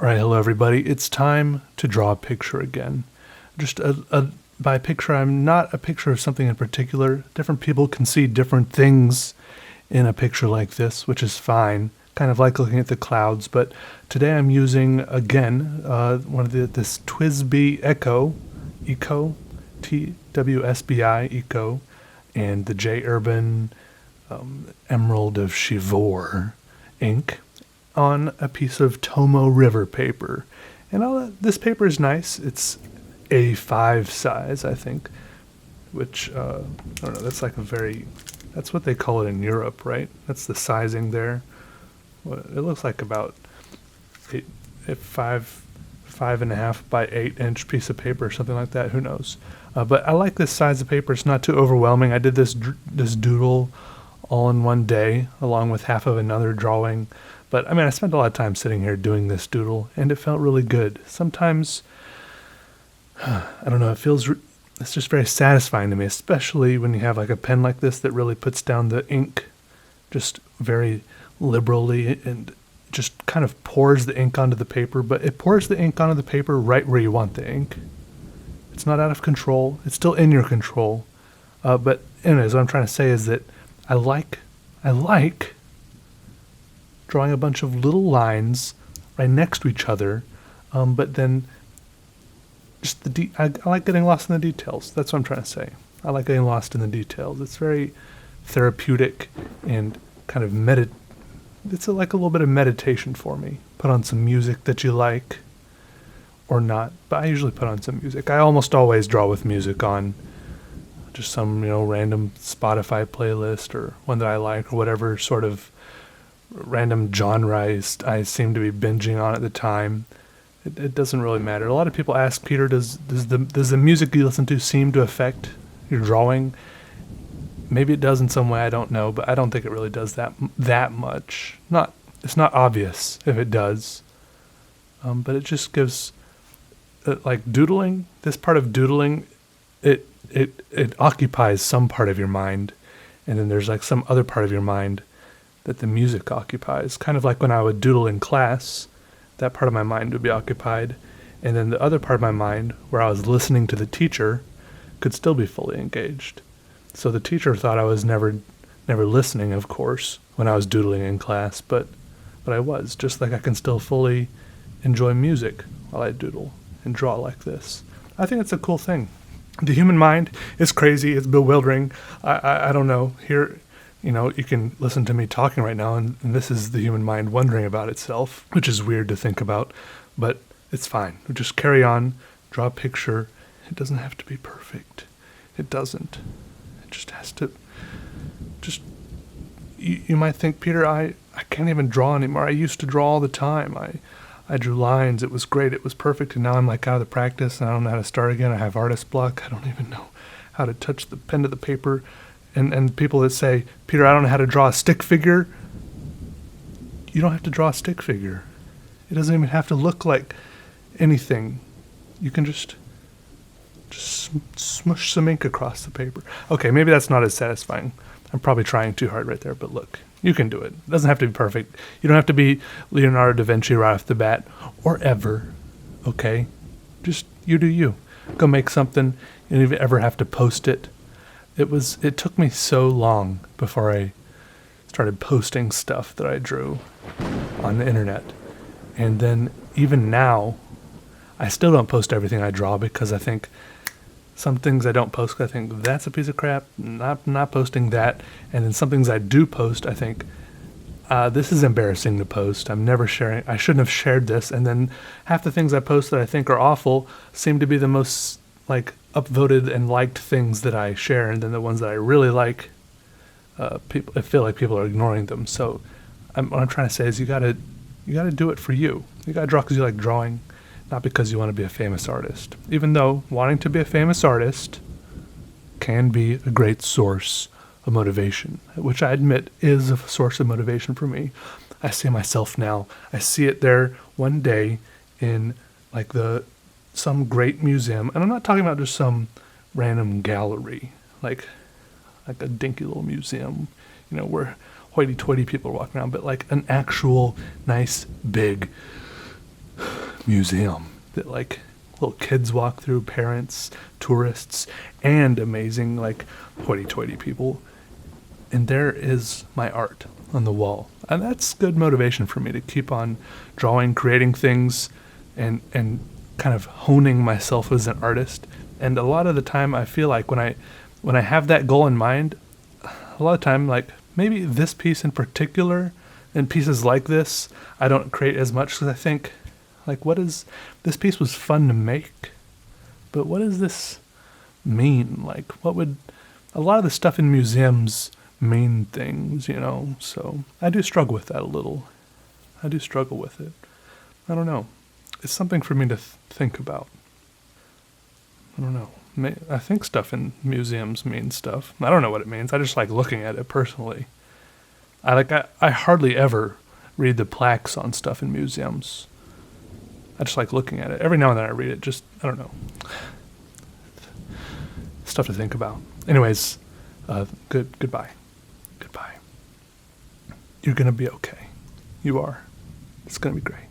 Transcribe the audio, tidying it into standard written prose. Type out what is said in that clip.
All right, hello everybody. It's time to draw a picture again. By picture, I'm not a picture of something in particular. Different people can see different things in a picture like this, which is fine. Kind of like looking at the clouds, but today I'm using again this TWSBI Eco, TWSBI Eco, and the J Urban Emerald of Chivor ink on a piece of Tomo River paper. And this paper is nice. It's A5 size, I think, which, I don't know, that's what they call it in Europe, right? That's the sizing there. It looks like about 5.5 by 8 inch piece of paper or something like that. Who knows? But I like this size of paper. It's not too overwhelming. I did this doodle all in one day, along with half of another drawing. But I mean, I spent a lot of time sitting here doing this doodle, and it felt really good. Sometimes, I don't know, it's just very satisfying to me, especially when you have like a pen like this that really puts down the ink just very liberally and just kind of pours the ink onto the paper, but it pours the ink onto the paper right where you want the ink. It's not out of control. It's still in your control. But anyways, what I'm trying to say is that I like drawing a bunch of little lines right next to each other, but then just I like getting lost in the details. That's what I'm trying to say. I like getting lost in the details. It's very therapeutic and kind of it's like a little bit of meditation for me. Put on some music that you like or not, but I usually put on some music. I almost always draw with music on, just some, random Spotify playlist or one that I like, or whatever sort of random genre I seem to be binging on at the time. It doesn't really matter. A lot of people ask, Peter, does the music you listen to seem to affect your drawing? Maybe it does in some way, I don't know, but I don't think it really does that much. It's not obvious if it does, but it just gives, like doodling. This part of doodling, it occupies some part of your mind, and then there's like some other part of your mind that the music occupies. Kind of like when I would doodle in class, that part of my mind would be occupied, and then the other part of my mind, where I was listening to the teacher, could still be fully engaged. So the teacher thought I was never listening, of course, when I was doodling in class, but I was, just like I can still fully enjoy music while I doodle and draw like this. I think it's a cool thing. The human mind is crazy. It's bewildering. I don't know. Here, you can listen to me talking right now, and this is the human mind wondering about itself, which is weird to think about, but it's fine. We just carry on, draw a picture. It doesn't have to be perfect. It doesn't. It just has to. You might think, Peter, I can't even draw anymore. I used to draw all the time. I drew lines. It was great. It was perfect. And now I'm like out of the practice, and I don't know how to start again. I have artist block. I don't even know how to touch the pen to the paper. And people that say, Peter, I don't know how to draw a stick figure. You don't have to draw a stick figure. It doesn't even have to look like anything. You can just smush some ink across the paper. Okay, maybe that's not as satisfying. I'm probably trying too hard right there, but look, you can do it. It doesn't have to be perfect. You don't have to be Leonardo da Vinci right off the bat, or ever, okay? Just you do you. Go make something. You don't even ever have to post it. It took me so long before I started posting stuff that I drew on the internet. And then even now, I still don't post everything I draw, because I think some things I don't post, I think that's a piece of crap, not posting that. And then some things I do post, I think, this is embarrassing to post. I'm never sharing. I shouldn't have shared this. And then half the things I post that I think are awful seem to be the most like upvoted and liked things that I share. And then the ones that I really like, I feel like people are ignoring them. So what I'm trying to say is you gotta do it for you. You gotta draw because you like drawing, not because you want to be a famous artist. Even though wanting to be a famous artist can be a great source of motivation, which I admit is a source of motivation for me. I see myself now. I see it there one day in like some great museum, and I'm not talking about just some random gallery, like a dinky little museum, where hoity-toity people are walking around, but like an actual nice big museum that like little kids walk through, parents, tourists, and amazing like hoity-toity people. And there is my art on the wall. And that's good motivation for me to keep on drawing, creating things, and kind of honing myself as an artist. And a lot of the time I feel like when I have that goal in mind, a lot of time like maybe this piece in particular and pieces like this I don't create as much because I think like this piece was fun to make, but what does this mean? Like what would a lot of the stuff in museums mean things, you know? So I do struggle with that a little. I do struggle with it. I don't know. It's something for me to think about. I don't know. I think stuff in museums means stuff. I don't know what it means. I just like looking at it personally. I hardly ever read the plaques on stuff in museums. I just like looking at it. Every now and then I read it. Just, I don't know. Stuff to think about. Anyways, goodbye. Goodbye. You're going to be okay. You are. It's going to be great.